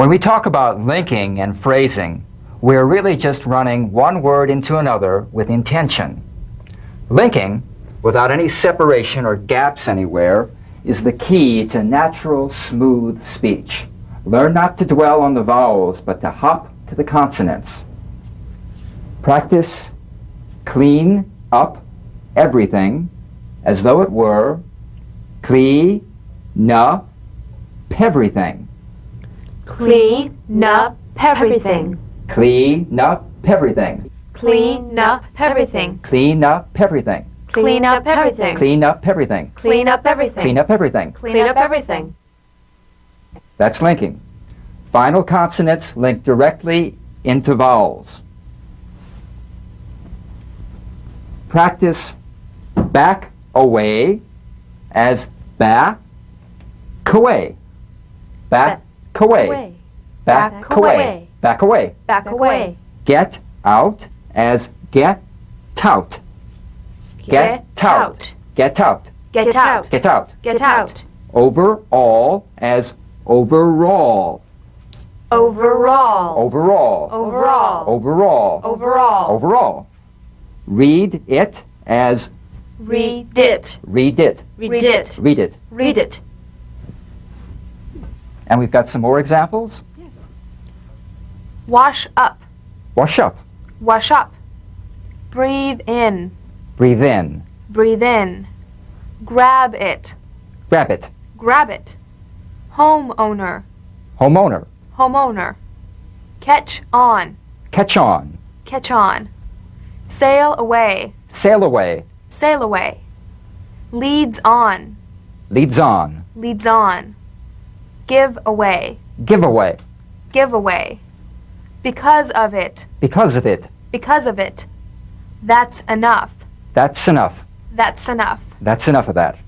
When we talk about linking and phrasing, we're really just running one word into another with intention. Linking, without any separation or gaps anywhere, is the key to natural, smooth speech. Learn not to dwell on the vowels, but to hop to the consonants. Practice clean up everything as though it were clean up everything. Clean up everything. Clean up everything. Clean up everything. Clean up everything. Clean up everything. Clean up everything. Clean up everything. Clean up everything. Clean up everything. That's linking. Final consonants link directly into vowels. Practice back away as back away. Back away. Back away. Back away. Back away. Get out as get out. Get out. Get out. Get out. Get out. Get out. Overall as overall. Overall. Overall. Overall. Overall. Overall. Overall. Read it as Read it. read it. Read it. Read it. Read it. And we've got some more examples. Yes. Wash up. Wash up. Wash up. Breathe in. Breathe in. Breathe in. Grab it. Grab it. Grab it. Homeowner. Homeowner. Homeowner. Catch on. Catch on. Catch on. Sail away. Sail away. Sail away. Leads on. Leads on. Leads on. Give away. Give away. Give away. Because of it. Because of it. Because of it. That's enough. That's enough. That's enough. That's enough of that.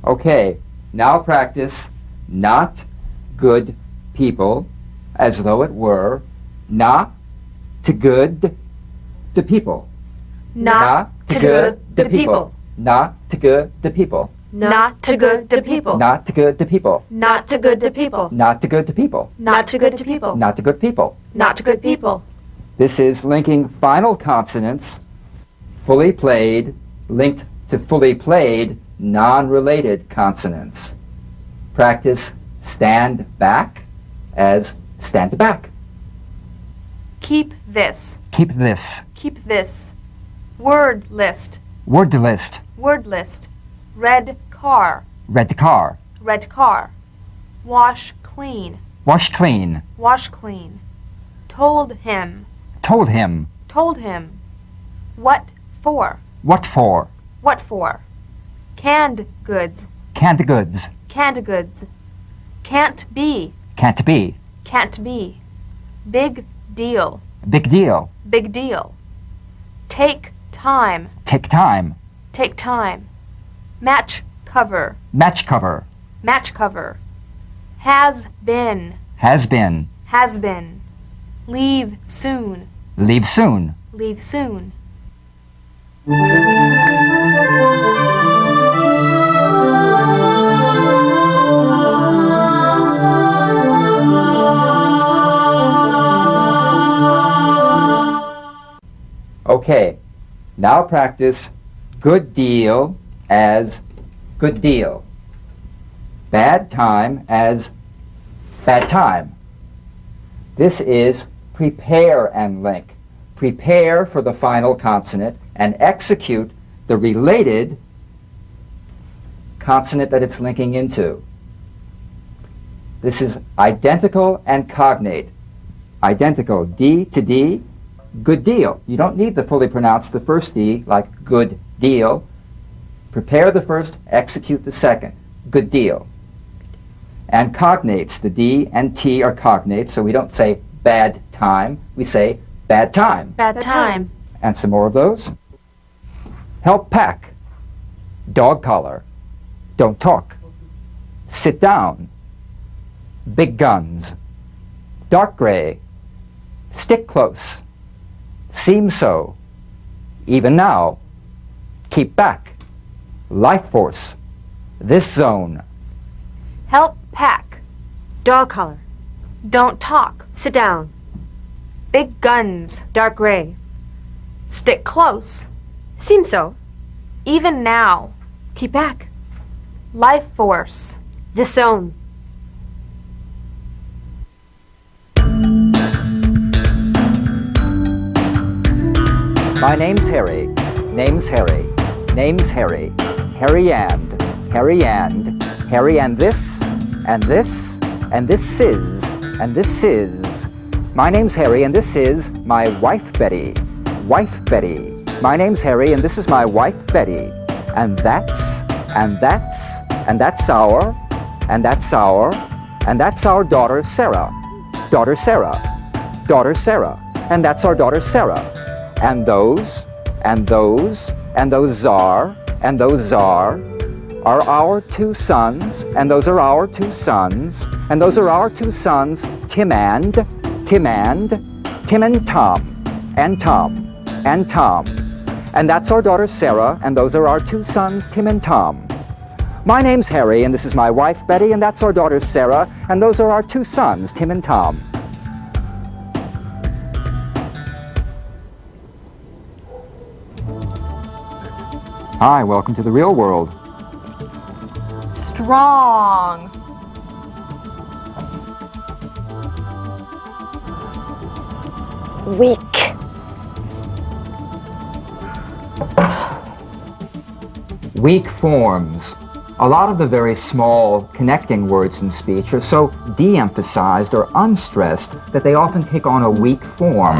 Okay, now practice not good people as though it were not to good the people. Not to good the people. Not to good the people. Not to good the people. Not to good the people. Not to good the people. Not to good the people. Not to good the people. Not to good people. Not to good people. This is linking final consonants, fully played, linked to fully played, non-related consonants. Practice stand back as stand back. Keep this. Keep this. Keep this. Word list. Word list. Word list. Red car. Red car. Red car. Wash clean. Wash clean. Wash clean. Told him. Told him. Told him. What for? What for? What for? Canned goods. Canned goods. Canned goods. Can't be. Can't be. Can't be. Big deal. Big deal. Big deal. Take time. Take time. Take time. Match cover. Match cover. Match cover. Has been. Has been. Has been. Leave soon. Leave soon. Leave soon. Okay, now practice good deal as good deal. Bad time as bad time. This is prepare and link. Prepare for the final consonant and execute the related consonant that it's linking into. This is identical and cognate. Identical, D to D, good deal. You don't need to fully pronounce the first D like good deal. Prepare the first, execute the second. Good deal. And cognates, the D and T are cognates, so we don't say bad time, we say bad time. Bad time. And some more of those. Help pack. Dog collar. Don't talk. Sit down. Big guns. Dark gray. Stick close. Seem so. Even now. Keep back. Life force. This zone. Help pack. Dog collar. Don't talk. Sit down. Big guns. Dark gray. Stick close. Seem so. Even now. Keep back. Life force. This zone. My name's Harry. Name's Harry. Name's Harry. Harry and this, and this, and this is, and this is. My name's Harry, and this is my wife Betty. Wife Betty. My name's Harry, and this is my wife Betty. And that's our, and that's our daughter Sarah. Daughter Sarah. Daughter Sarah. And that's our daughter Sarah. And those are our two sons, and those are our two sons, and those are our two sons, Tim and Tom, and Tom. And that's our daughter Sarah, and those are our two sons, Tim and Tom. My name's Harry, and this is my wife Betty, and that's our daughter Sarah, and those are our two sons, Tim and Tom. Hi, welcome to the real world. Strong. Weak. Weak forms. A lot of the very small connecting words in speech are so de-emphasized or unstressed that they often take on a weak form.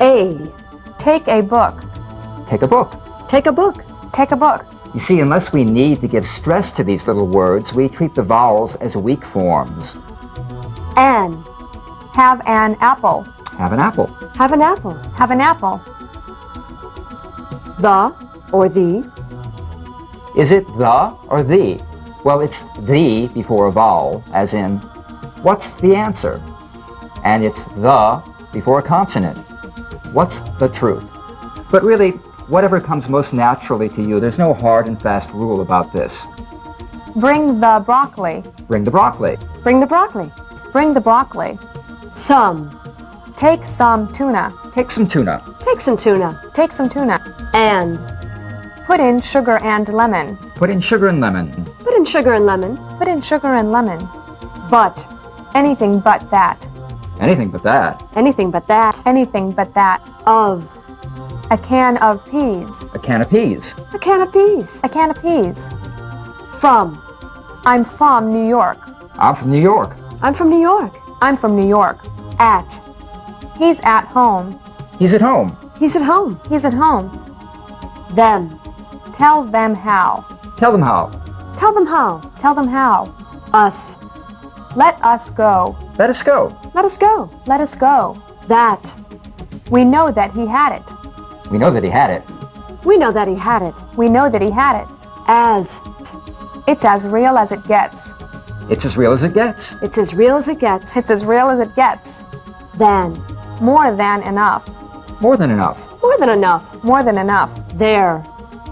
A. Take a book. Take a book. Take a book. Take a book. You see, unless we need to give stress to these little words, we treat the vowels as weak forms. An. Have an apple. Have an apple. Have an apple. Have an apple. The or the. Is it the or the? Well, it's the before a vowel, as in, what's the answer? And it's the before a consonant. What's the truth? But really, whatever comes most naturally to you, there's no hard and fast rule about this. Bring the broccoli. Bring the broccoli. Bring the broccoli. Bring the broccoli. Some. Take some tuna. Take some tuna. Take some tuna. Take some tuna. And. Put in sugar and lemon. Put in sugar and lemon. Put in sugar and lemon. Put in sugar and lemon. But. Anything but that. Anything but that. Anything but that. Anything but that. Of. A can of peas. A can of peas. A can of peas. A can of peas. From. I'm from New York. I'm from New York. I'm from New York. I'm from New York. At. He's at home. He's at home. He's at home. He's at home. Them. Tell them how. Tell them how. Tell them how. Tell them how. Us. Let us go. Let us go. Let us go. Let us go. That. We know that he had it. We know that he had it. We know that he had it. We know that he had it. As. It's as real as it gets. It's as real as it gets. It's as real as it gets. It's as real as it gets. Than. More than enough. More than enough. More than enough. More than enough. There.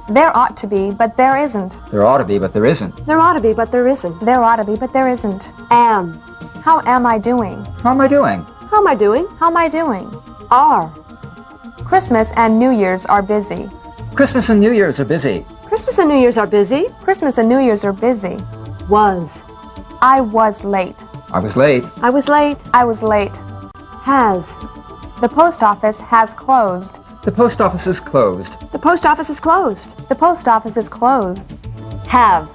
There ought to be, but there isn't. There ought to be, but there isn't. There ought to be, but there isn't. There ought to be, but there isn't. Am. How am I doing? How am I doing? How am I doing? How am I doing? Are. Christmas and New Year's are busy. Christmas and New Year's are busy. Christmas and New Year's are busy. Christmas and New Year's are busy. Was. I was late. I was late. I was late. I was late. Has. The post office has closed. The post office is closed. The post office is closed. The post office is closed. Have.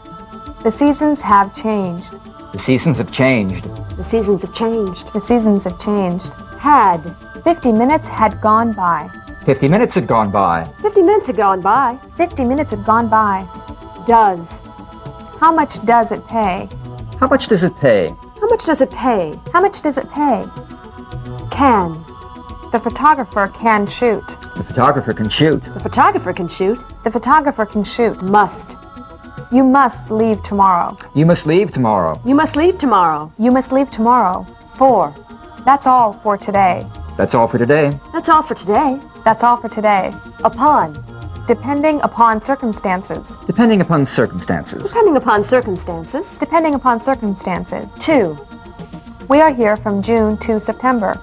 The seasons have changed. The seasons have changed. The seasons have changed. The seasons have changed. Had. 50 minutes had gone by. 50 minutes had gone by. 50 minutes had gone by. 50 minutes had gone by. Does. How much does it pay? How much does it pay? How much does it pay? How much does it pay? Can. The photographer can shoot. The photographer can shoot. The photographer can shoot. The photographer can shoot. Must. You must leave tomorrow. You must leave tomorrow. You must leave tomorrow. You must leave tomorrow. For. That's all for today. That's all for today. That's all for today. That's all for today. Upon. Depending upon circumstances. Depending upon circumstances. Depending upon circumstances. Depending upon circumstances. To. We are here from June to September.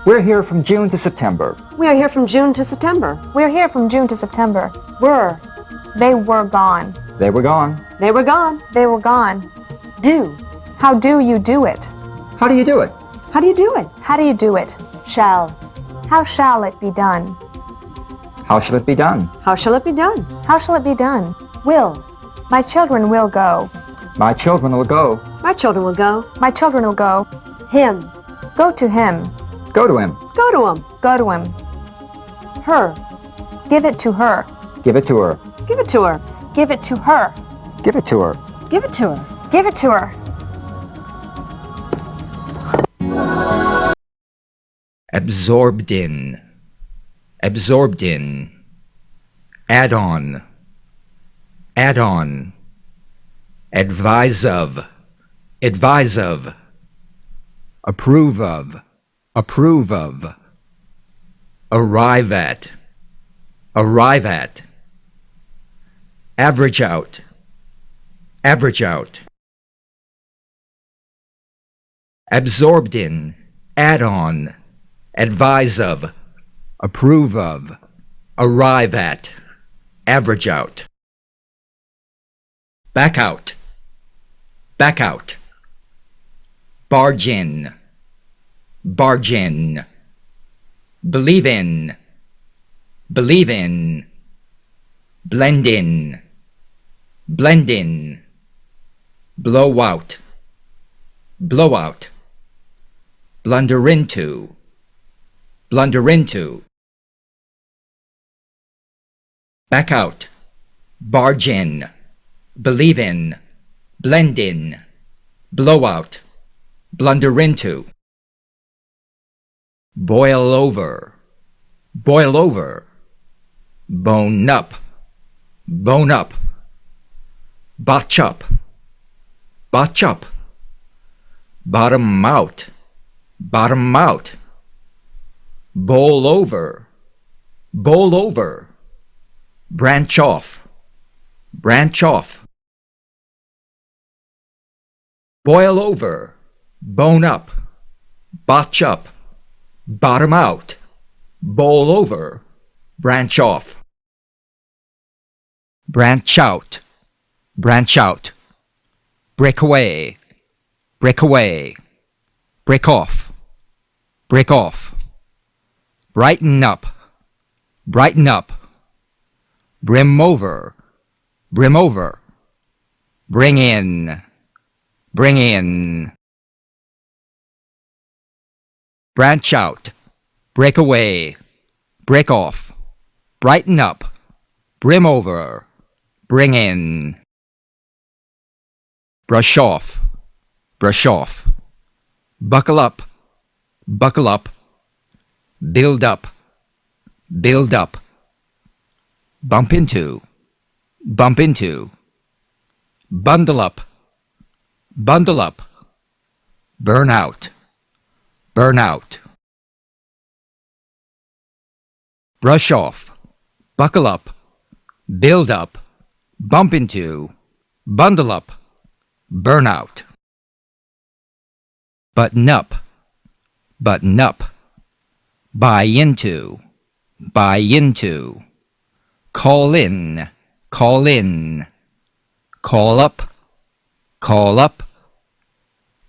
We're here from June to September. We are here from June to September. We're here from June to September. Were. They were gone. They were gone. They were gone. They were gone. Do. How do you do it? How do you do it? How do you do it? How do you do it? Shall. How shall it be done? How shall it be done? How shall it be done? How shall it be done? Will. My children will go. My children will go. My children will go. My children will go. Him. Go to him. Go to him. Go to him. Go to him. Her. Give it to her. Give it to her. Give it to her. Give it to her. Give it to her. Give it to her. Give it to her. Absorbed in, absorbed in, add on, advise of, approve of, arrive at, average out, absorbed in, add on, advise of, approve of, arrive at, average out. Back out, barge in, believe in, blend in, blow out, blunder into, back out, barge in, believe in, blend in, blow out, blunder into. Boil over, bone up, botch up, bottom out, bowl over, branch off, boil over, bone up, botch up, bottom out, bowl over, branch off. Branch out, break away, break off, brighten up, brim over, bring in, branch out, break away, break off, brighten up, brim over, bring in. Brush off, buckle up, build up, bump into, bundle up, burn out, brush off, buckle up, build up, bump into, bundle up, burn out. Button up, buy into, call in, call up,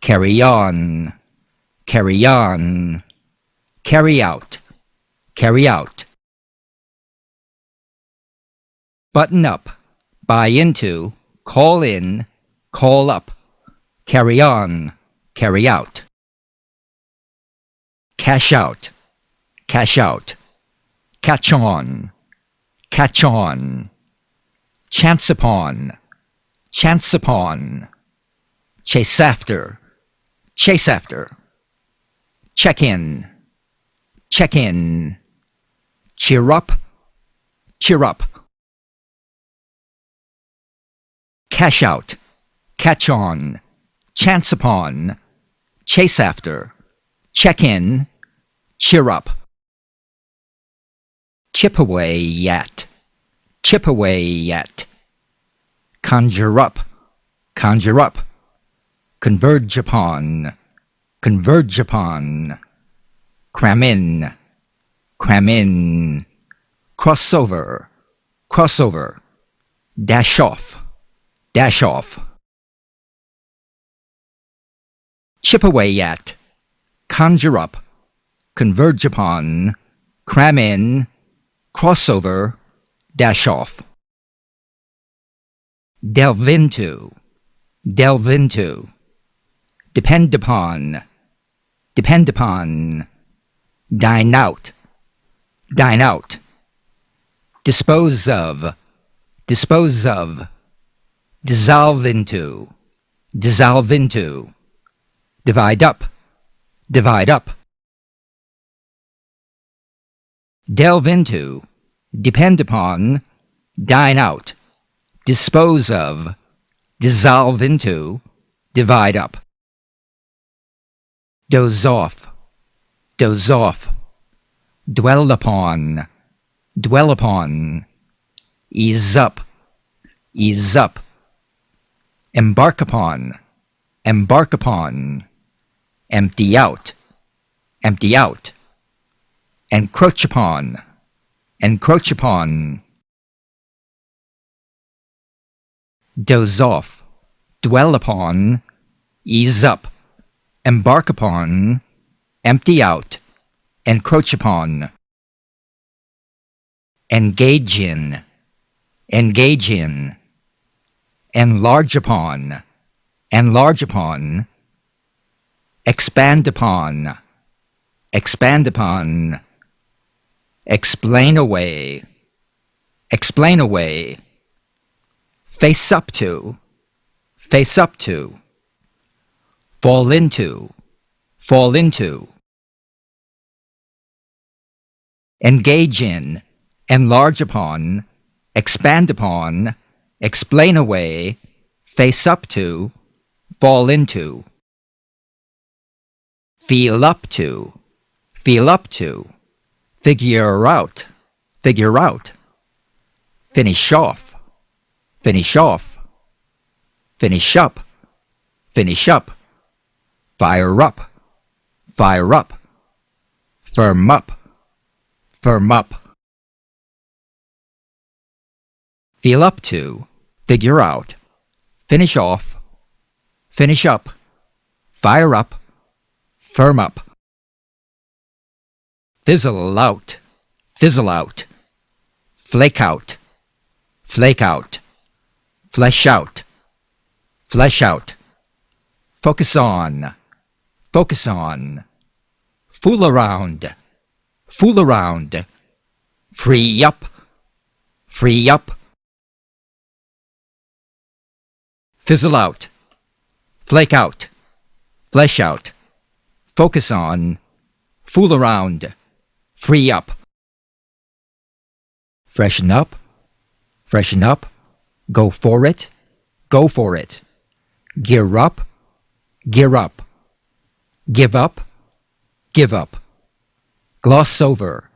carry on, carry out, button up, buy into, call in, call up, carry on, carry out. Cash out, catch on, chance upon, chase after, check in, cheer up, cash out, catch on, chance upon, chase after, check in, cheer up. Chip away at, chip away at. Conjure up, conjure up. Converge upon, converge upon. Cram in, cram in. Cross over, cross over. Dash off, dash off. Chip away at, conjure up, converge upon, cram in, cross over, dash off. Delve into, delve into. Depend upon, depend upon. Dine out, dine out. Dispose of, dispose of. Dissolve into, dissolve into. Divide up, divide up. Delve into, depend upon, dine out. Dispose of, dissolve into, divide up. Doze off, doze off. Dwell upon, dwell upon. Ease up, ease up. Embark upon, embark upon. Empty out, empty out. Encroach upon, encroach upon. Doze off, dwell upon, ease up, embark upon, empty out, encroach upon. Engage in, engage in. Enlarge upon, enlarge upon. Expand upon, expand upon. Explain away, explain away. Face up to, face up to. Fall into, fall into. Engage in, enlarge upon, expand upon, explain away, face up to, fall into. Feel up to, feel up to. Figure out, figure out. Finish off, finish off. Finish up, finish up. Fire up, fire up. Firm up, firm up. Feel up to, figure out. Finish off, finish up. Fire up, firm up. Fizzle out, fizzle out. Flake out, flake out. Flesh out, flesh out. Focus on, focus on. Fool around, fool around. Free up, free up. Fizzle out, flake out, flesh out. Focus on, fool around, free up. Freshen up, freshen up. Go for it, go for it. Gear up, gear up. Give up, give up. Gloss over,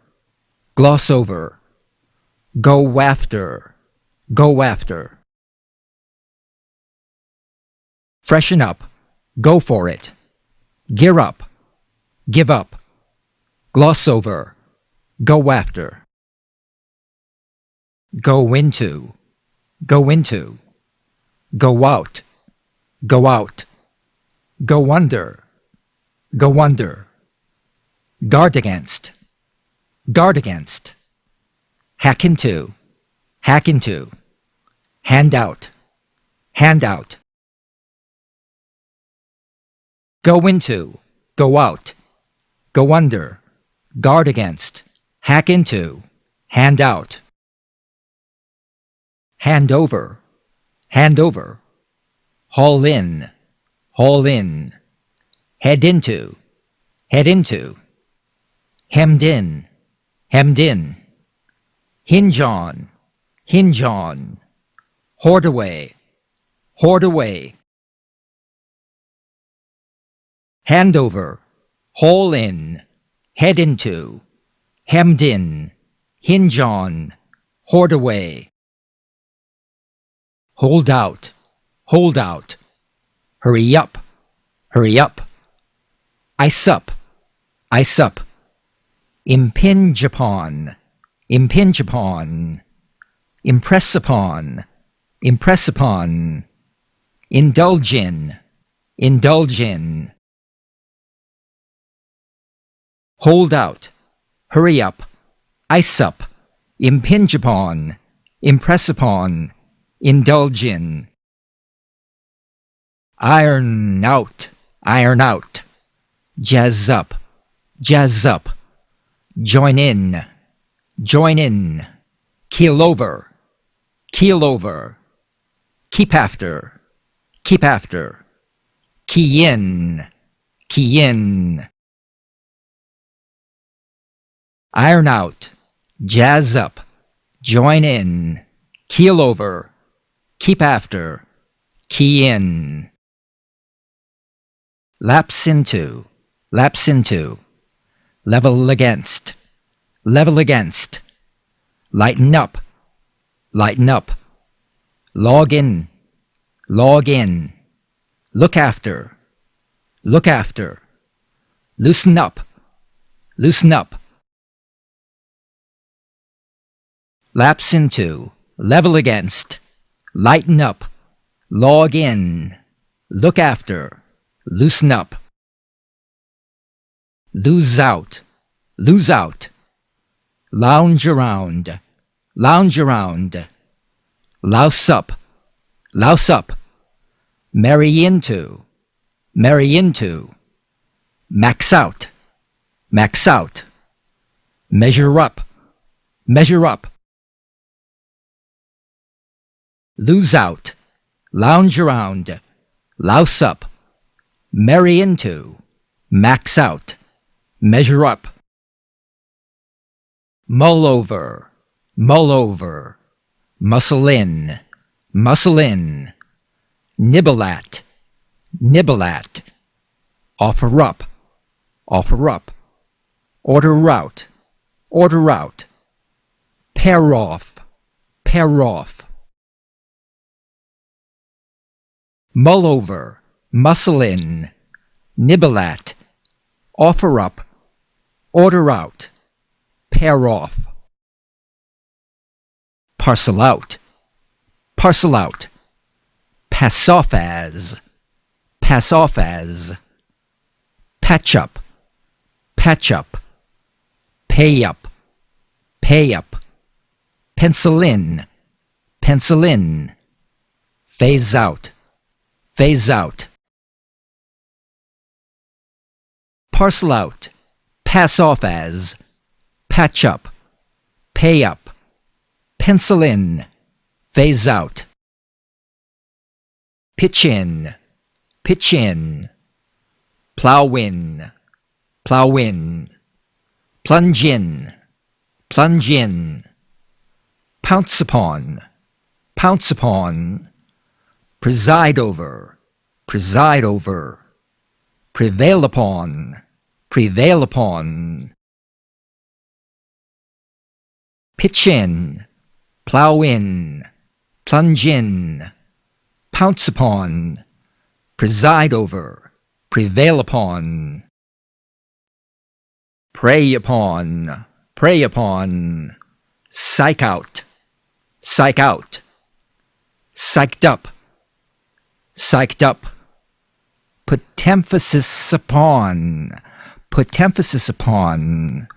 gloss over. Go after, go after. Freshen up, go for it. Gear up, give up. Gloss over, go after. Go into, go into. Go out, go out. Go under, go under. Guard against, guard against. Hack into, hack into. Hand out, hand out. Go into, go out. Go under, guard against. Hack into, hand out. Hand over, hand over. Haul in, haul in. Head into, head into. Hemmed in, hemmed in. Hinge on, hinge on. Hoard away, hoard away. Hand over, haul in, head into, hemmed in, hinge on, hoard away. Hold out, hurry up, ice up, impinge upon, impress upon, indulge in, hold out, hurry up, ice up, impinge upon, impress upon, indulge in. Iron out, jazz up, join in, keel over, keep after, key in, iron out, jazz up, join in, keel over, keep after, key in. Lapse into, level against, lighten up, log in, look after, loosen up, lapse into, level against, lighten up, log in, look after, loosen up. Lose out, lounge around, louse up, marry into, max out, measure up, lose out, lounge around, louse up, marry into, max out, measure up. Mull over, muscle in, nibble at, offer up, order out, pair off, mull over, muscle in, nibble at, offer up, order out, pair off. Parcel out, pass off as, patch up, pay up, pencil in, phase out, parcel out, pass off as, patch up, pay up, pencil in, phase out. Pitch in, plow in, plunge in, pounce upon, preside over, prevail upon, pitch in, plow in, plunge in, pounce upon, preside over, prevail upon. Prey upon, psych out, psyched up, put emphasis upon,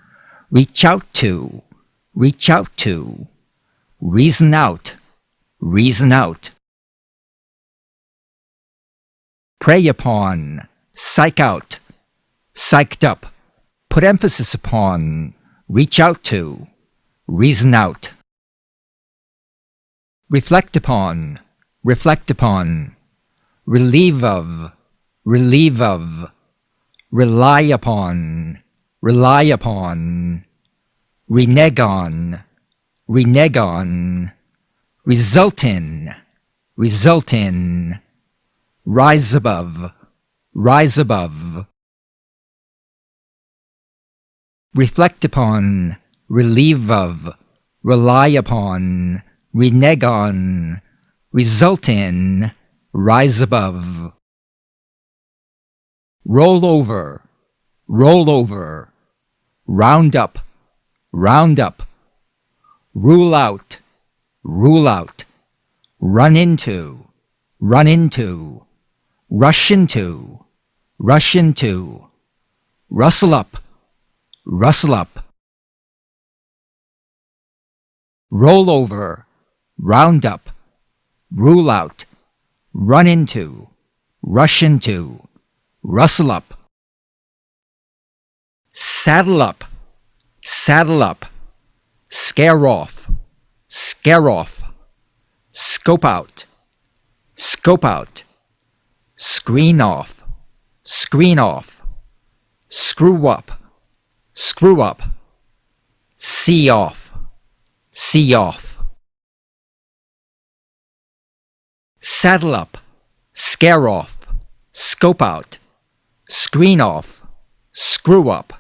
reach out to, reason out, prey upon, psych out, psyched up, put emphasis upon, reach out to, reason out. Reflect upon, relieve of, rely upon, renege on, result in, rise above, reflect upon, relieve of, rely upon, renege on, result in, rise above. Roll over, round up, rule out, run into, rush into, rustle up, roll over, round up, rule out, run into, rush into, rustle up. Saddle up, scare off, scope out, screen off, screw up, see off, saddle up, scare off, scope out, screen off, screw up,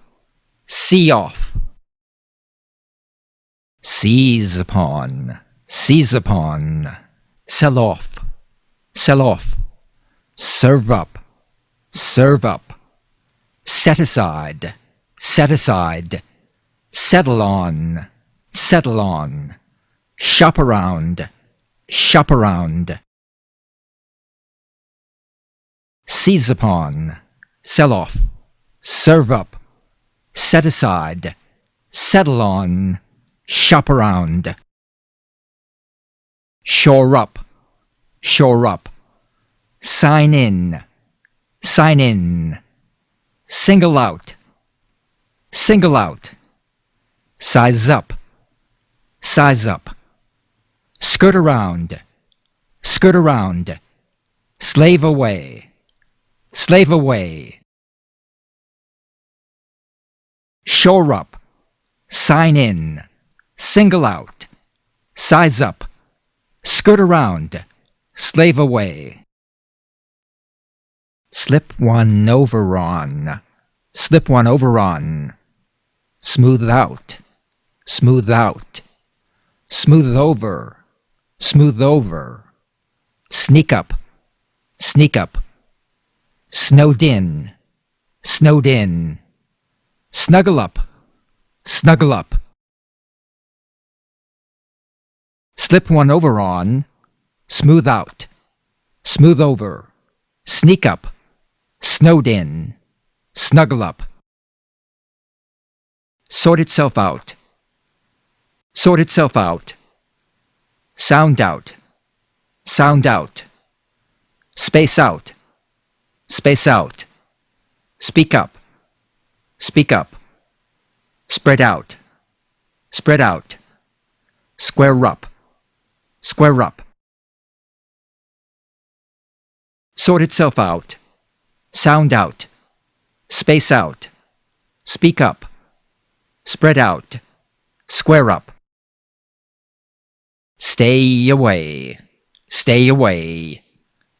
see off. Seize upon, sell off, serve up, set aside, settle on, shop around, seize upon, sell off, serve up, set aside, settle on, shop around. Shore up, sign in, single out, size up, skirt around, slave away, shore up, sign in, single out, size up, skirt around, slave away. Slip one over on, smooth out, smooth over, sneak up, snowed in, snuggle up, slip one over on, smooth out, smooth over, sneak up, snowed in, snuggle up. Sort itself out, sound out, space out, speak up, spread out, square up, sort itself out, sound out, space out, speak up, spread out, square up. Stay away,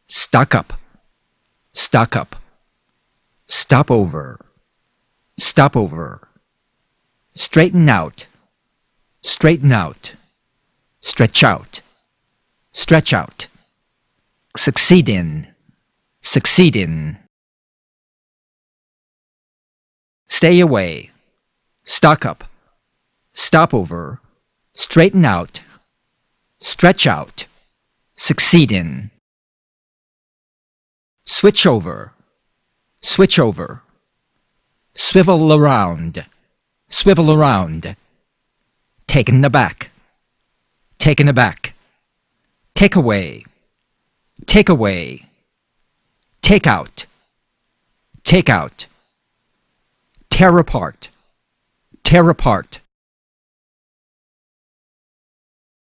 stock up, stop over, straighten out, stretch out, succeed in, stay away, stock up, stop over, straighten out, stretch out, succeed in. Switch over, swivel around, taken aback, take away, take out, tear apart,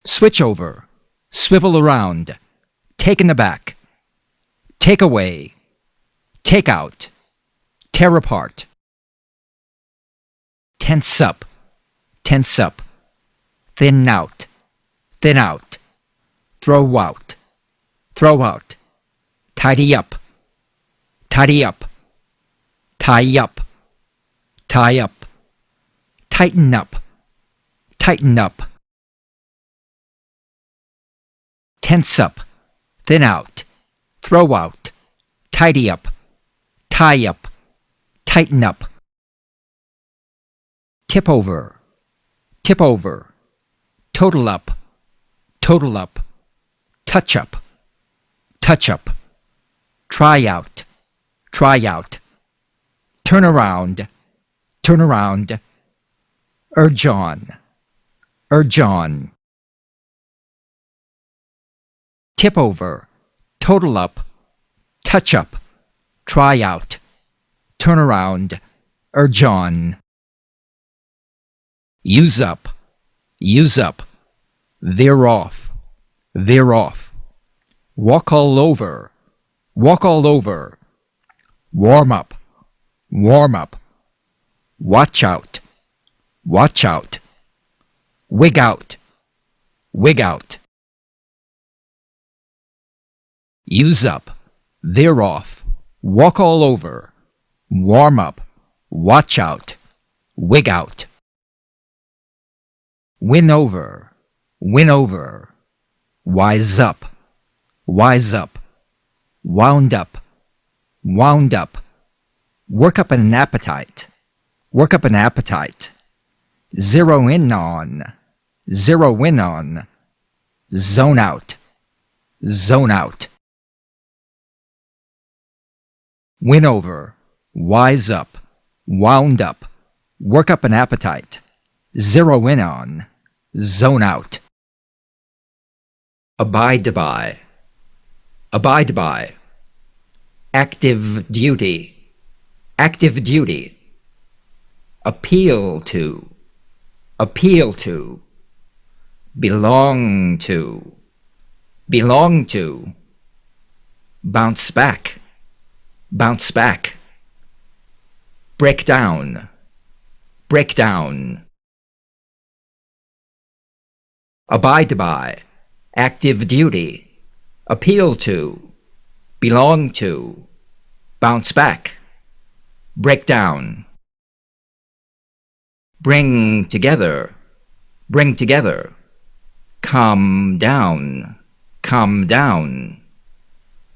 switch over, swivel around, taken aback, take away, take out, tear apart. Tense up, thin out, throw out, tidy up, tie up, tighten up, tighten up. Tense up, thin out, throw out, tidy up, tie up, tighten up. Tip over, total up, touch up, try out, turn around, urge on, tip over, total up, touch up, try out, turn around, urge on. Use up, veer off, walk all over, warm up, watch out, wig out, use up, veer off, walk all over, warm up, watch out, wig out. Win over, wise up, wound up, work up an appetite, zero in on, zone out, win over, wise up, wound up, work up an appetite, zero in on, zone out. Abide by, active duty, appeal to, belong to, bounce back, break down, abide by, active duty, appeal to, belong to, bounce back, break down. Bring together, calm down,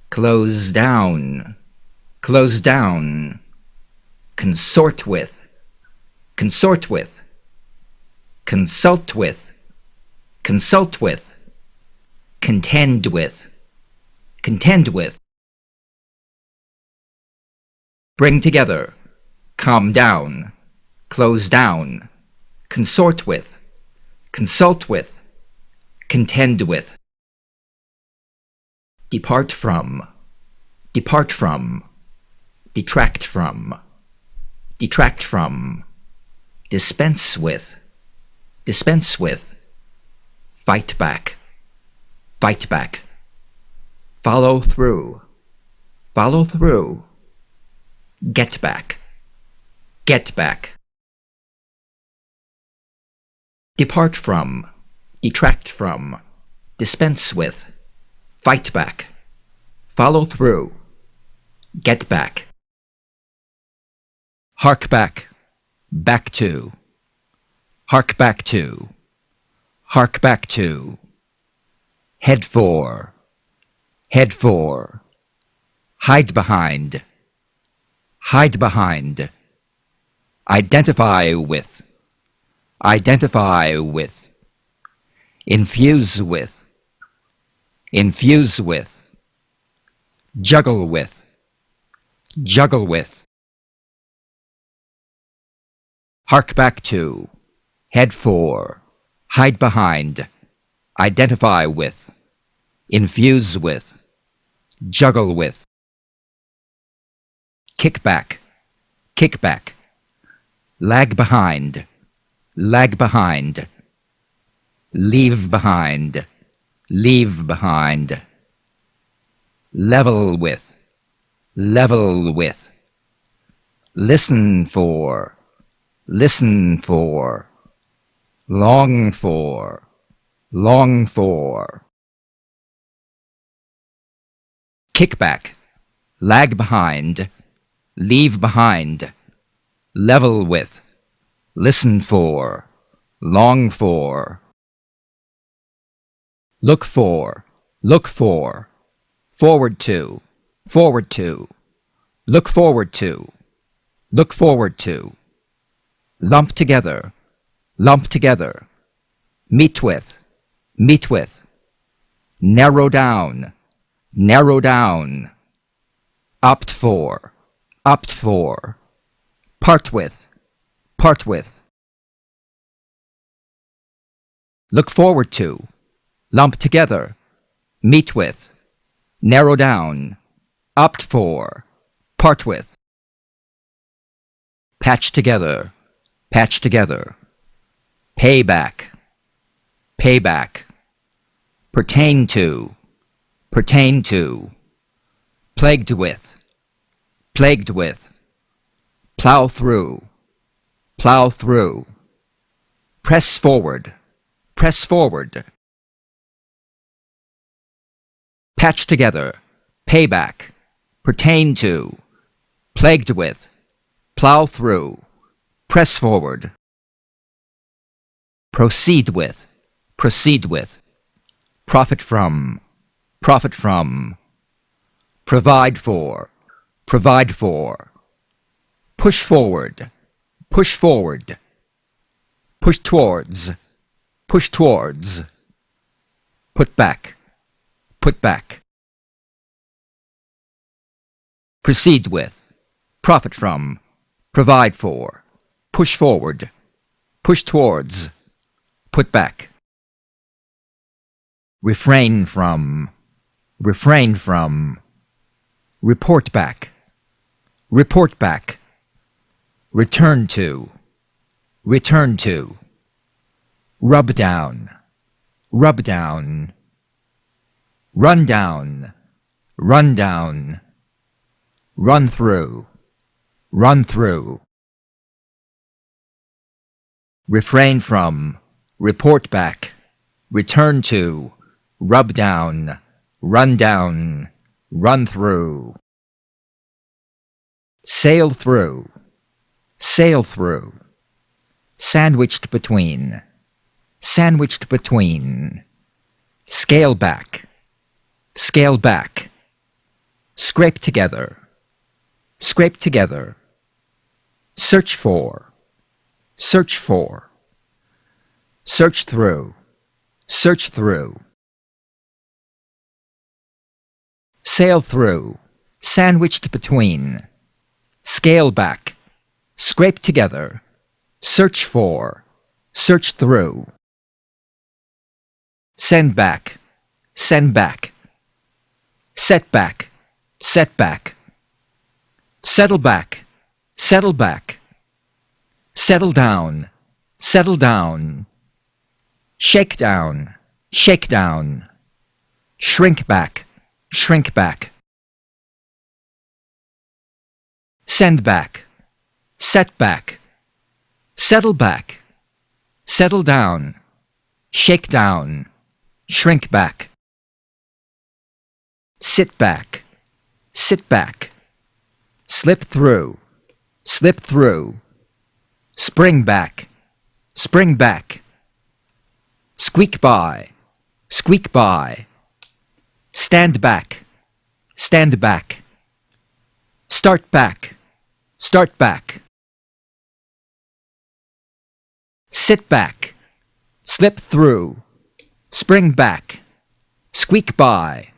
close down, consort with, consult with, contend with, bring together, calm down, close down, consort with, consult with, contend with. Depart from, detract from, dispense with, fight back, follow through, get back, depart from, detract from, dispense with, fight back, follow through, get back. Hark back, hark back to, head for, hide behind, identify with, infuse with, juggle with, hark back to, head for, hide behind, identify with, infuse with, juggle with. Kick back, lag behind, leave behind, level with, listen for, long for, kick back, lag behind, leave behind, level with, listen for, long for. Look for, forward to, look forward to. Lump together, meet with, narrow down, opt for, part with. Look forward to, lump together, meet with, narrow down, opt for, part with. Patch together, pay back, pertain to, plagued with, plow through, press forward, patch together, pay back, pertain to, plagued with, plow through, press forward. Proceed with, profit from, provide for, push forward, push towards, put back. Proceed with, profit from, provide for, push forward, push towards, put back. Refrain from, report back, return to, rub down, run down, run through. Refrain from, report back, return to, rub down, run through. Sail through, sandwiched between, scale back, scrape together, search for, search through, sail through, sandwiched between, scale back, scrape together, search for, search through. Send back, set back, settle back, settle down, shake down, shrink back, send back, set back, settle back, settle down, shake down, shrink back. Sit back, slip through, spring back, squeak by, stand back, start back, sit back, slip through, spring back, squeak by,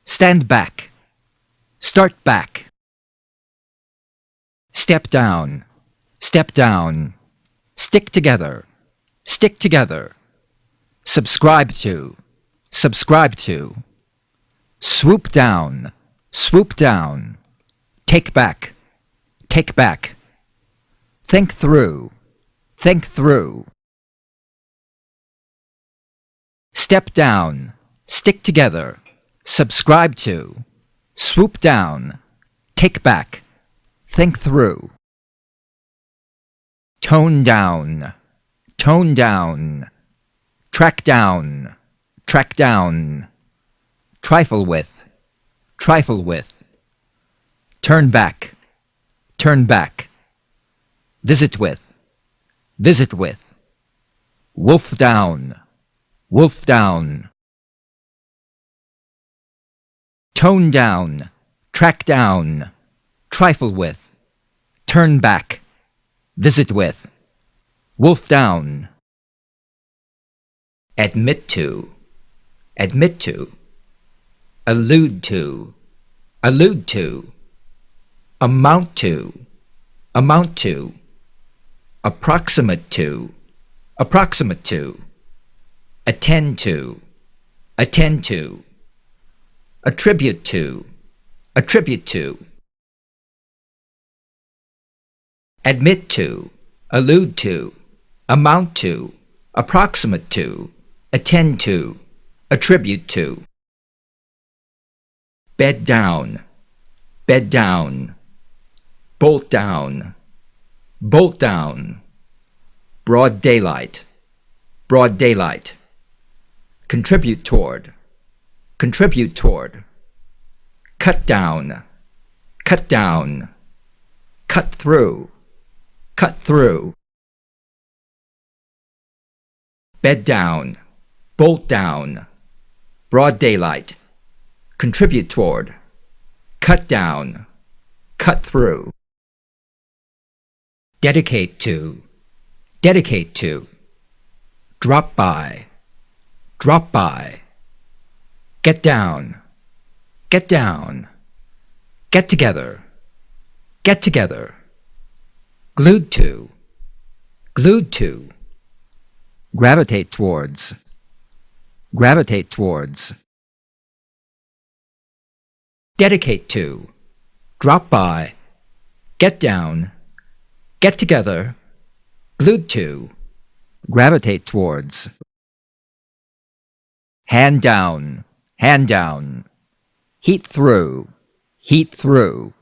stand back, start back. Step down, stick together, subscribe to, swoop down, take back, think through, step down, stick together, subscribe to, swoop down, take back, think through. Tone down, track down, trifle with, turn back, visit with, visit with, wolf down, wolf down. Tone down, track down, trifle with, turn back, visit with, wolf down. Admit to, admit to. Allude to, allude to. Amount to, amount to. Approximate to, approximate to. Attend to, attend to. Attribute to, attribute to. Admit to, allude to, amount to, approximate to, attend to, attribute to. Bed down, bed down. Bolt down, bolt down. Broad daylight, broad daylight. Contribute toward, contribute toward. Cut down, cut down. Cut through, cut through. Bed down, bolt down. Broad daylight. Contribute toward. Cut down, cut through. Dedicate to, dedicate to. Drop by, drop by. Get down, get down. Get together, get together. Glued to, glued to. Gravitate towards, gravitate towards. Dedicate to, drop by, get down, get together. Glued to, gravitate towards. Hand down, hand down. Heat through, heat through.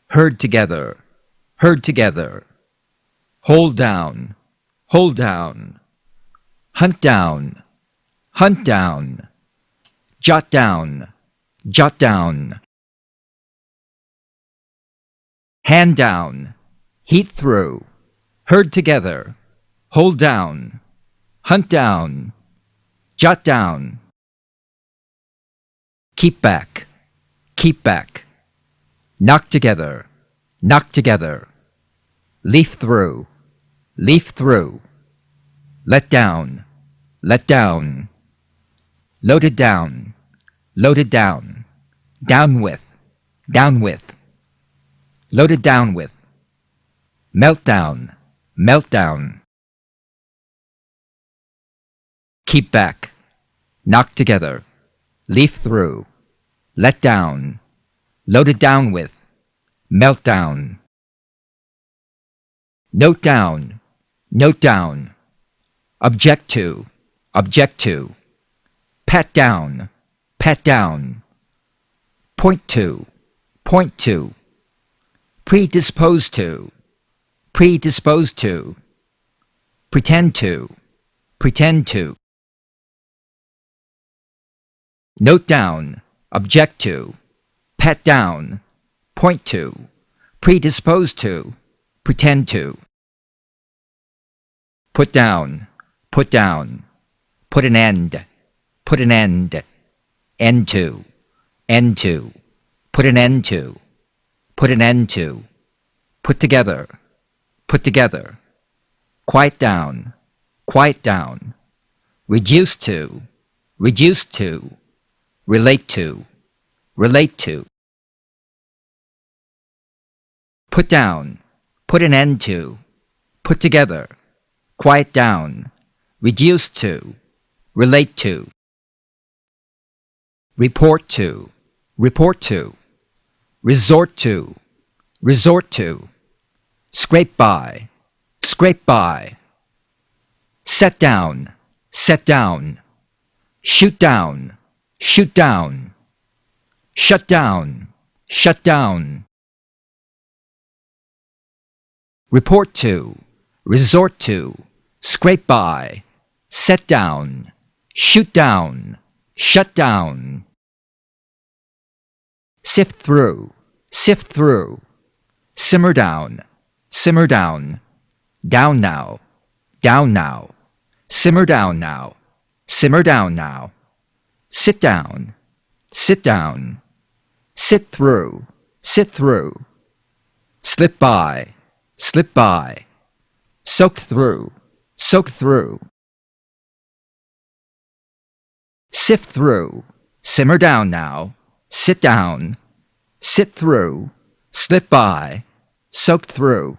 Herd together, herd together. Hold down, hold down. Hunt down, hunt down. Jot down, jot down. Hand down, heat through. Herd together, hold down. Hunt down, jot down. Keep back, keep back. Knock together, knock together. Leaf through, leaf through. Let down, let down. Loaded down, loaded down. Down with, down with. Loaded down with. Meltdown, meltdown. Keep back, knock together. Leaf through, let down. Loaded down with, meltdown. Note down, note down. Object to, object to. Pat down, pat down. Point to, point to. Predisposed to, predisposed to. Pretend to, pretend to. Note down, object to. Pat down, point to. Predisposed to, pretend to. Put down, put down. Put an end, put an end. End to, end to. Put an end to, put an end to. Put together, put together. Quiet down, quiet down. Reduce to, reduce to. Relate to, relate to. Put down, put an end to. Put together, quiet down. Reduce to, relate to. Report to, report to. Resort to, resort to. Scrape by, scrape by. Set down, set down. Shoot down, shoot down. Shut down, shut down. Report to, resort to. Scrape by, set down. Shoot down, shut down. Sift through, sift through. Simmer down, simmer down. Down now, down now. Simmer down now, simmer down now. Sit down, sit down. Sit through, sit through. Slip by, slip by. Soak through, soak through. Sift through, simmer down now. Sit down, sit through. Slip by, soak through.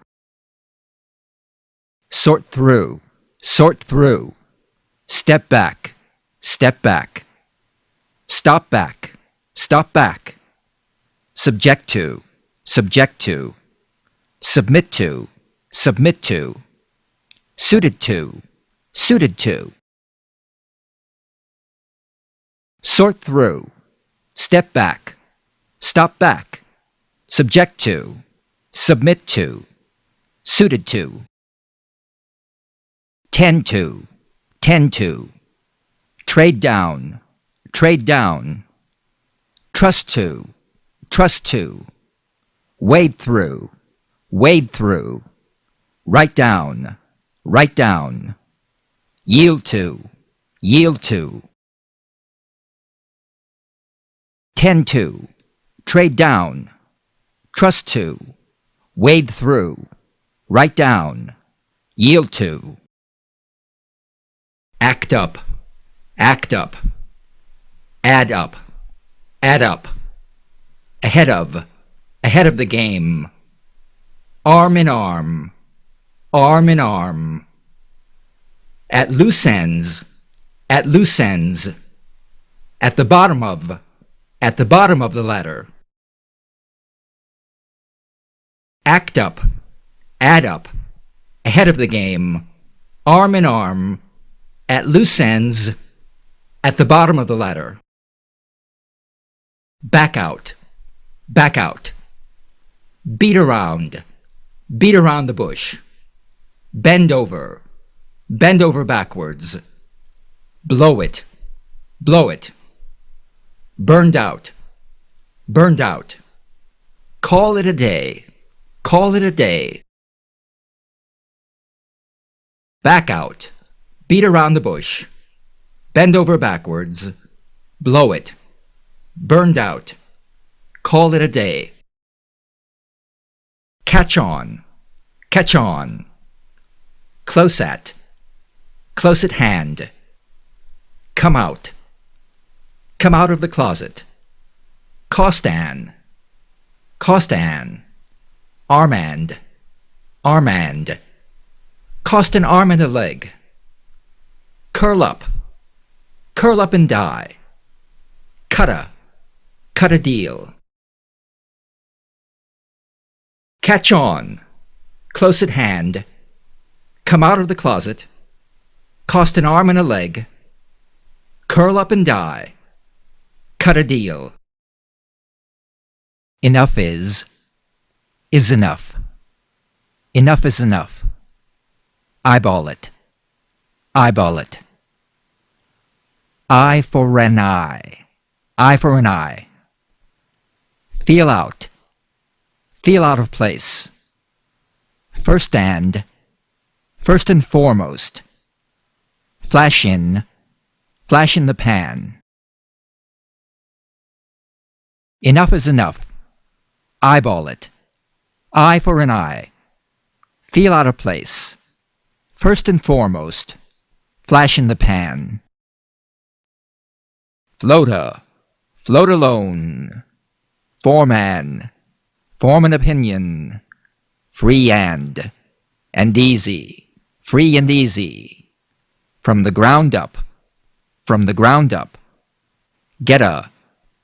Sort through, sort through. Step back, step back. Stop back, stop back. Subject to, subject to. Submit to, submit to. Suited to, suited to. Sort through, step back, stop back. Subject to, submit to, suited to. Tend to, tend to. Trade down, trade down. Trust to, trust to. Wade through, wade through. Write down, write down. Yield to, yield to. Tend to, trade down. Trust to, wade through. Write down, yield to. Act up, act up. Add up, add up. Ahead of the game. Arm in arm, arm in arm. At loose ends, at loose ends. At the bottom of the ladder. Act up, add up. Ahead of the game. Arm in arm. At loose ends. At the bottom of the ladder. Back out, back out. Beat around the bush. Bend over backwards. Blow it, blow it. Burned out, burned out. Call it a day, call it a day. Back out, beat around the bush. Bend over backwards. Blow it. Burned out. Call it a day. Catch on. Catch on. Close at hand. Come out. Come out of the closet. Cost an. Cost an. Armand. Armand. Cost an arm and a leg. Curl up. Curl up and die. Cut a deal. Catch on. Close at hand. Come out of the closet. Cost an arm and a leg. Curl up and die. Cut a deal. Enough is enough. Enough is enough. Eyeball it. Eyeball it. Eye for an eye. Eye for an eye. Feel out. Feel out of place. First and foremost. Flash in the pan. Enough is enough. Eyeball it. Eye for an eye. Feel out of place. First and foremost. Flash in the pan. Floater. Float alone. Foreman. Form an opinion. Free and easy. Free and easy. From the ground up. From the ground up. Get a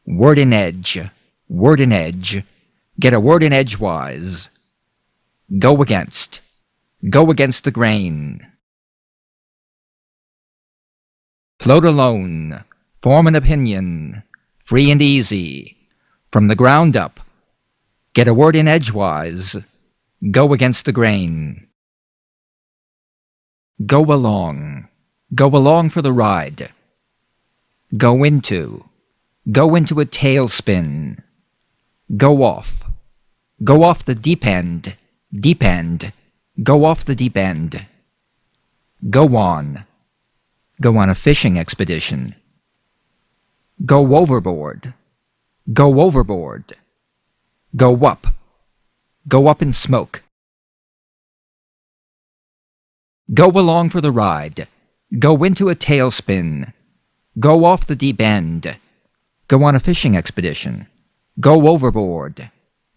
word in edge. Word in edge. Get a word in edgewise. Go against. Go against the grain. Float alone. Form an opinion. Free and easy. From the ground up. Get a word in edgewise. Go against the grain. Go along. Go along for the ride. Go into. Go into a tailspin. Go off. Go off the deep end. Deep end. Go off the deep end. Go on. Go on a fishing expedition. Go overboard. Go overboard. Go up. Go up in smoke. Go along for the ride. Go into a tailspin. Go off the deep end. Go on a fishing expedition. Go overboard.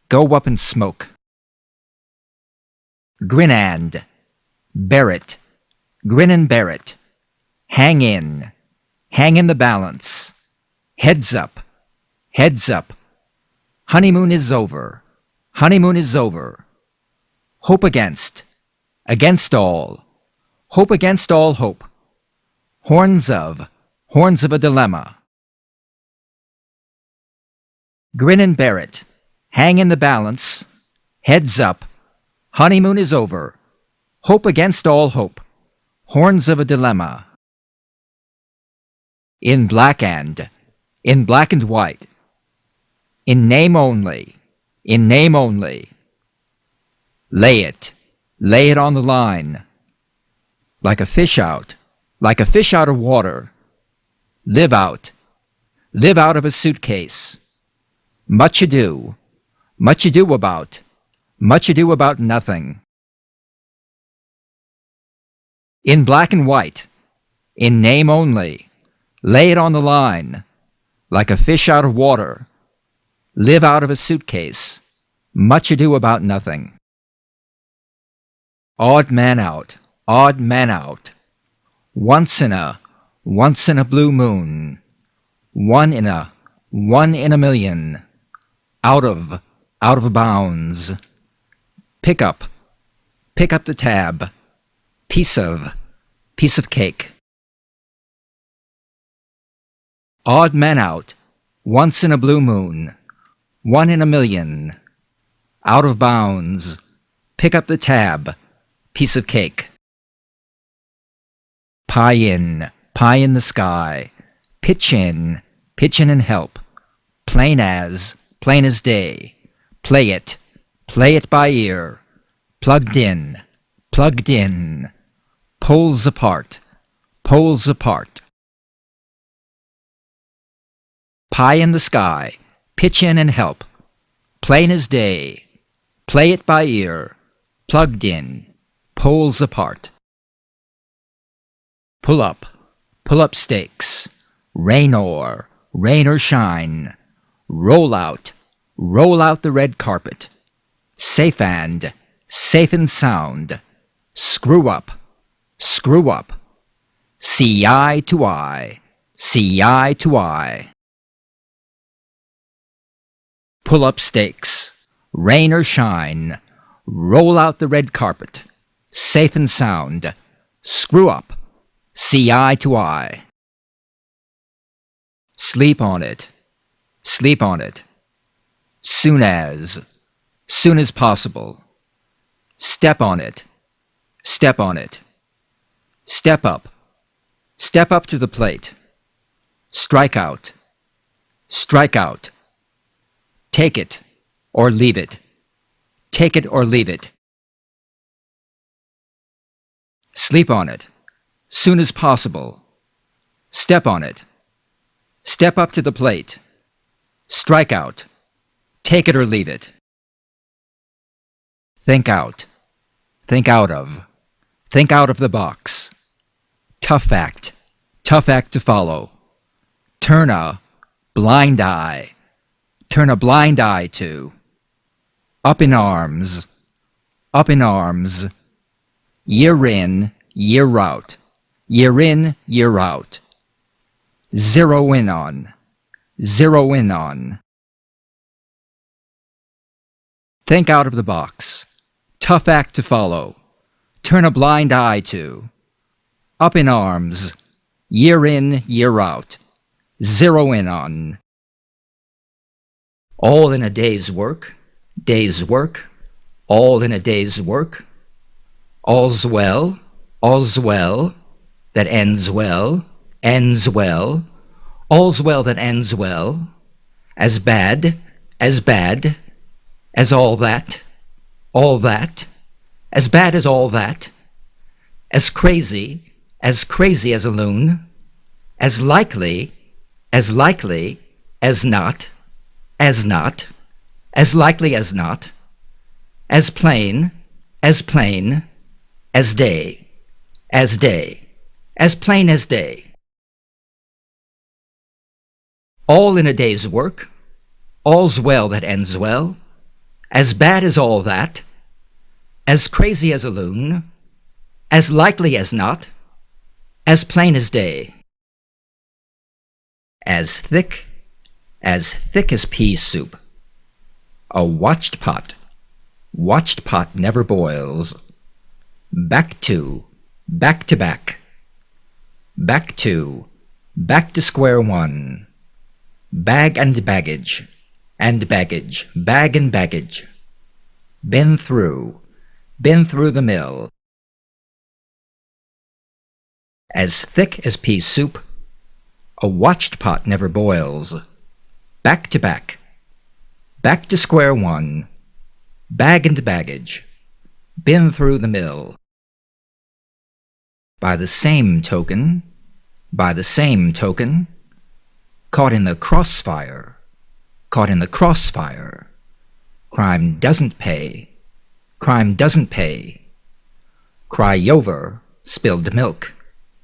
Go up in smoke. Grin and. Bear it. Grin and bear it. Hang in. Hang in the balance. Heads up. Heads up. Honeymoon is over. Honeymoon is over. Hope against. Against all. Hope against all hope. Horns of a dilemma. Grin and bear it. Hang in the balance. Heads up. Honeymoon is over. Hope against all hope. Horns of a dilemma. In black and white. In name only. In name only. Lay it on the line. Like a fish out of water. Live out of a suitcase. Much ado about nothing. In black and white, in name only, lay it on the line, like a fish out of water. Live out of a suitcase. Much ado about nothing. Odd man out. Once in a blue moon. One in a million. Out of bounds. Pick up the tab. Piece of cake. Odd man out. Once in a blue moon. One in a million. Out of bounds. Pick up the tab. Piece of cake. Pie in the sky. Pitch in and help. Plain as day. Play it by ear. Plugged in. Poles apart. Pie in the sky. Pitch in and help. Plain as day. Play it by ear. Plugged in. Poles apart. Pull up stakes. Rain or shine. Roll out the red carpet. Safe and sound. Screw up. See eye to eye. Pull up stakes. Rain or shine. Roll out the red carpet. Safe and sound. Screw up. See eye to eye. Sleep on it. Soon as possible. Step on it. Step up to the plate. Strike out. Take it or leave it. Sleep on it. Soon as possible. Step on it. Step up to the plate. Strike out. Take it or leave it. Think out. Think out of the box. Tough act to follow. Turn a blind eye to. Up in arms. Year in, year out. Zero in on. Think out of the box. Tough act to follow. Turn a blind eye to. Up in arms. Year in, year out. Zero in on. All in a day's work. All in a day's work. All's well. That ends well. All's well that ends well. As bad as all that. as bad as all that, as crazy as a loon, as likely as not, as likely as not, as plain as day, as plain as day. All in a day's work, all's well that ends well, as bad as all that, as crazy as a loon, as likely as not, as plain as day. As thick as pea soup. A watched pot never boils. Back to back. Back to square one. Bag and baggage, bag and baggage. Been through the mill. As thick as pea soup, a watched pot never boils. Back to square one. Bag and baggage, been through the mill. By the same token, caught in the crossfire, crime doesn't pay,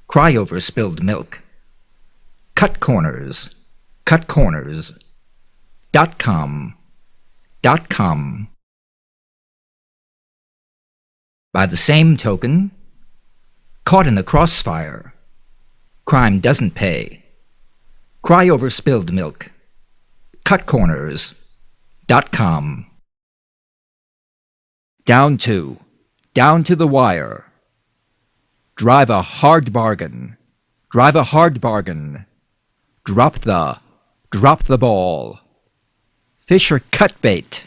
cry over spilled milk, cut corners, .com. By the same token, caught in the crossfire, crime doesn't pay, cry over spilled milk, cut corners, .com. Down to the wire, drive a hard bargain, drop the ball, Fisher cut bait,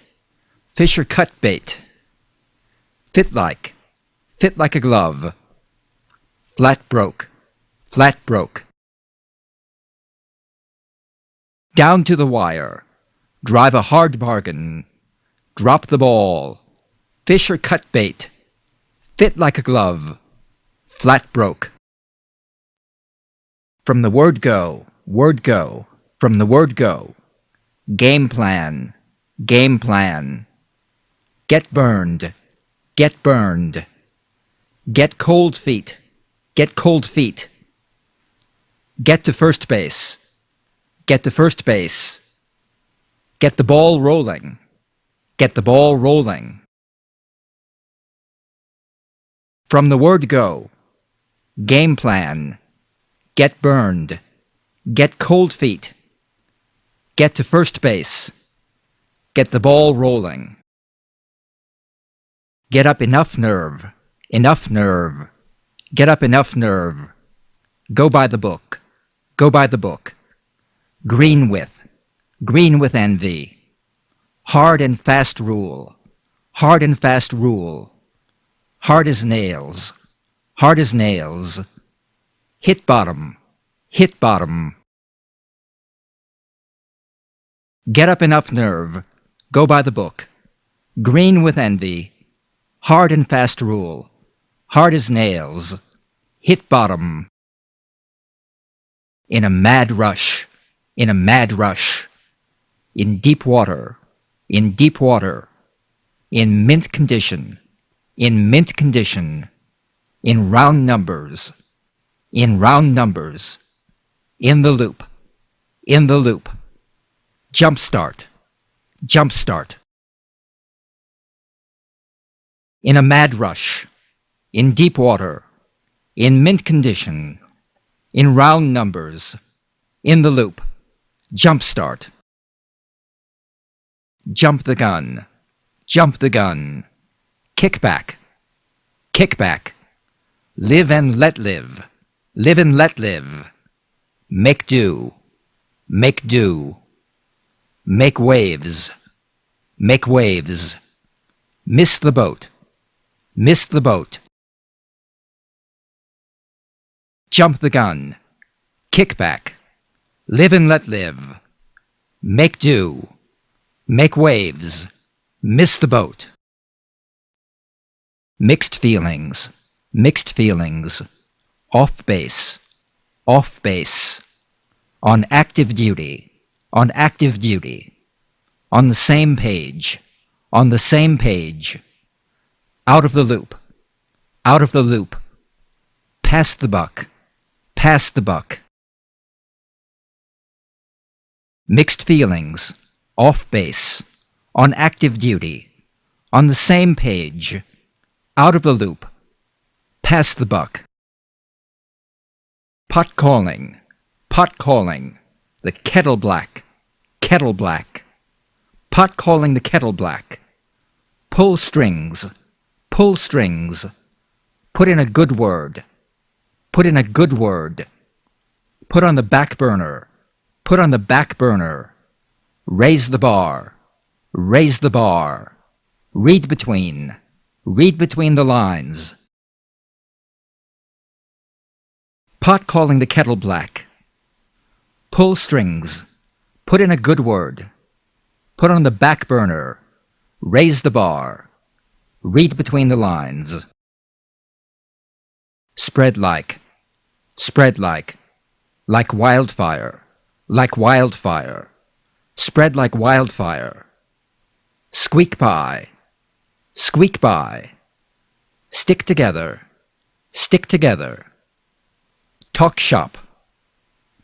fit like a glove, flat broke. Down to the wire, drive a hard bargain, drop the ball, Fisher cut bait, fit like a glove, flat broke. From the word go, from the word go, game plan, get burned, get cold feet, get to first base, get the ball rolling, From the word go, game plan, get burned, get cold feet, get to first base, get the ball rolling. Get up enough nerve, get up enough nerve, go by the book, green with envy, hard and fast rule, hard as nails, hit bottom, get up enough nerve, go by the book, green with envy, hard and fast rule, hard as nails, hit bottom. In a mad rush, in deep water, in mint condition, in round numbers, in the loop, jump start. In a mad rush, in deep water, in mint condition, in round numbers, in the loop, jump start. Jump the gun, kick back, live and let live, make do, make waves, miss the boat, jump the gun, kick back, live and let live, make do, make waves, miss the boat. mixed feelings, mixed feelings, off base, off base, on active duty, on active duty, on the same page, on the same page, out of the loop, out of the loop, pass the buck, pass the buck. Mixed feelings, off base, on active duty, on the same page, out of the loop, pass the buck. Pot calling, the kettle black, kettle black. Pot calling the kettle black. Pull strings, pull strings. Put in a good word, put in a good word. Put on the back burner, put on the back burner. Raise the bar, raise the bar. Read between the lines. Pot calling the kettle black. Pull strings, put in a good word. Put on the back burner, raise the bar. Read between the lines. Spread like wildfire, like wildfire. Spread like wildfire. Squeak by, squeak by. Stick together, stick together. Talk shop,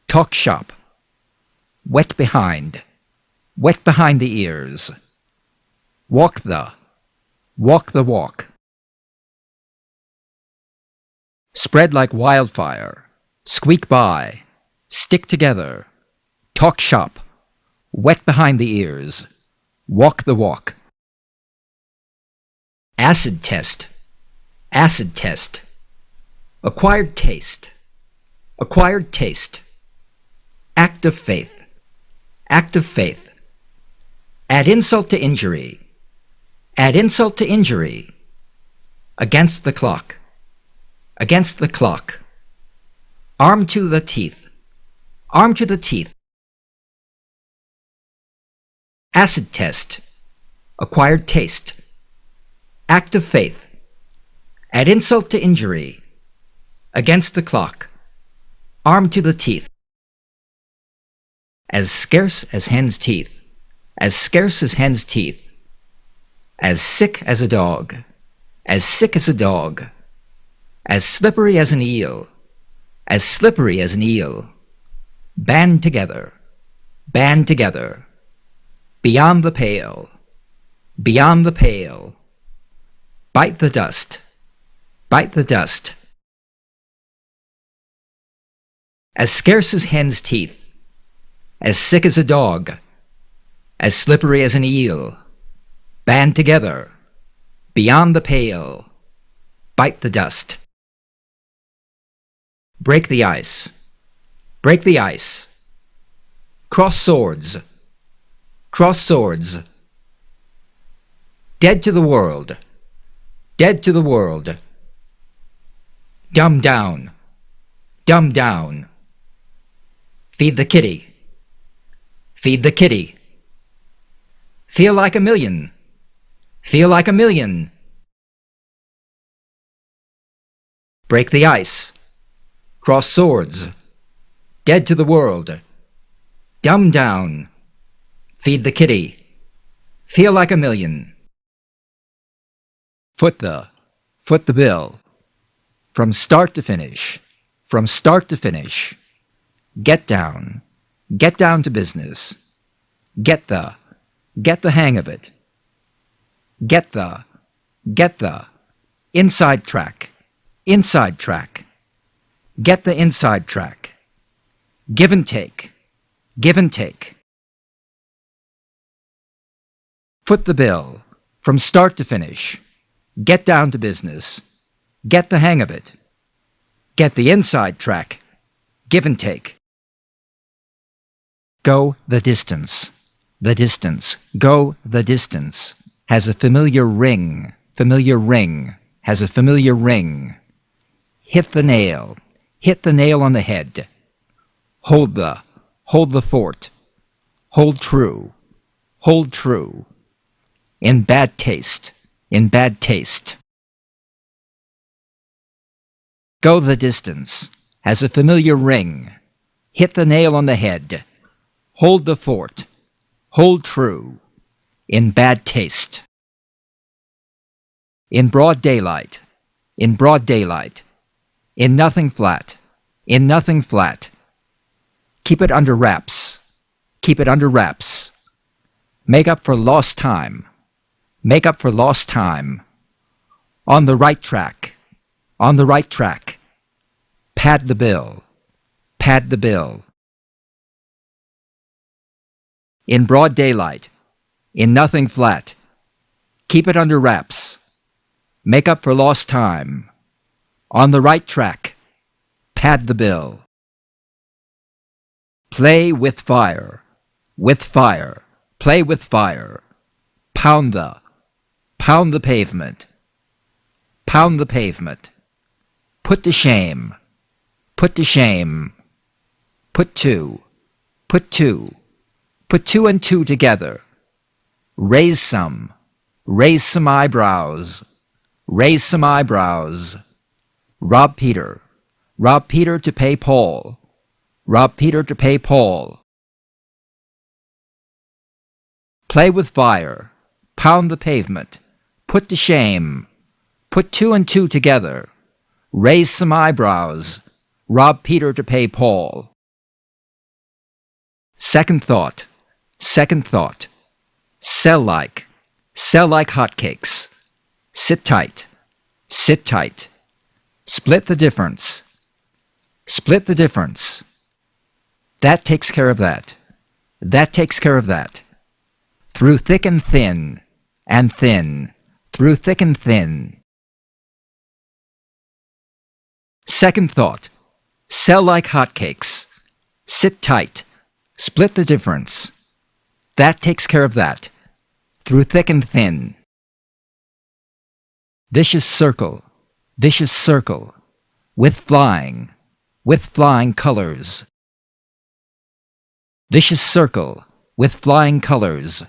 talk shop. Wet behind the ears. Walk the walk. Spread like wildfire, squeak by, stick together, talk shop, wet behind the ears, walk the walk. Acid test, acquired taste, acquired taste. Act of faith, act of faith. Add insult to injury, add insult to injury. Against the clock, against the clock. Arm to the teeth, arm to the teeth. Acid test, acquired taste. Act of faith. Add insult to injury. Against the clock. Arm to the teeth. As scarce as hen's teeth, as scarce as hen's teeth. As sick as a dog, as sick as a dog. As slippery as an eel, as slippery as an eel. Band together, band together. Beyond the pale, beyond the pale. Bite the dust, bite the dust. As scarce as hen's teeth, as sick as a dog, as slippery as an eel. Band together, beyond the pale. Bite the dust. Break the ice, break the ice. Cross swords, cross swords. Dead to the world, dead to the world. Dumb down, dumb down. Feed the kitty, feed the kitty. Feel like a million, feel like a million. Break the ice, cross swords. Dead to the world, dumb down. Feed the kitty, feel like a million. Foot the bill. From start to finish, from start to finish. Get down to business. Get the hang of it. Get the inside track, inside track. Get the inside track. Give and take, give and take. Foot the bill, from start to finish. Get down to business. Get the hang of it. Get the inside track. Give and take. Go the distance. The distance. Go the distance. Has a familiar ring. Familiar ring. Has a familiar ring. Hit the nail. Hit the nail on the head. Hold the fort. Hold true. Hold true. In bad taste. In bad taste. Go the distance. Has a familiar ring. Hit the nail on the head. Hold the fort. Hold true. In bad taste. In broad daylight. In broad daylight. In nothing flat. In nothing flat. Keep it under wraps. Keep it under wraps. Make up for lost time. Make up for lost time. On the right track. On the right track. Pad the bill. Pad the bill. In broad daylight. In nothing flat. Keep it under wraps. Make up for lost time. On the right track. Pad the bill. Play with fire. With fire. Play with fire. Pound the pavement. Pound the pavement. Put to shame. Put to shame. Put two. Put two. Put two and two together. Raise some. Raise some eyebrows. Raise some eyebrows. Rob Peter. Rob Peter to pay Paul. Rob Peter to pay Paul. Play with fire. Pound the pavement. Put to shame. Put two and two together. Raise some eyebrows. Rob Peter to pay Paul. Second thought. Second thought. Sell like. Sell like hotcakes. Sit tight. Sit tight. Split the difference. Split the difference. That takes care of that. That takes care of that. Through thick and thin. And thin. Through thick and thin. Second thought. Sell like hotcakes. Sit tight. Split the difference. That takes care of that. Through thick and thin. Vicious circle. Vicious circle. With flying colors. Vicious circle with flying colors.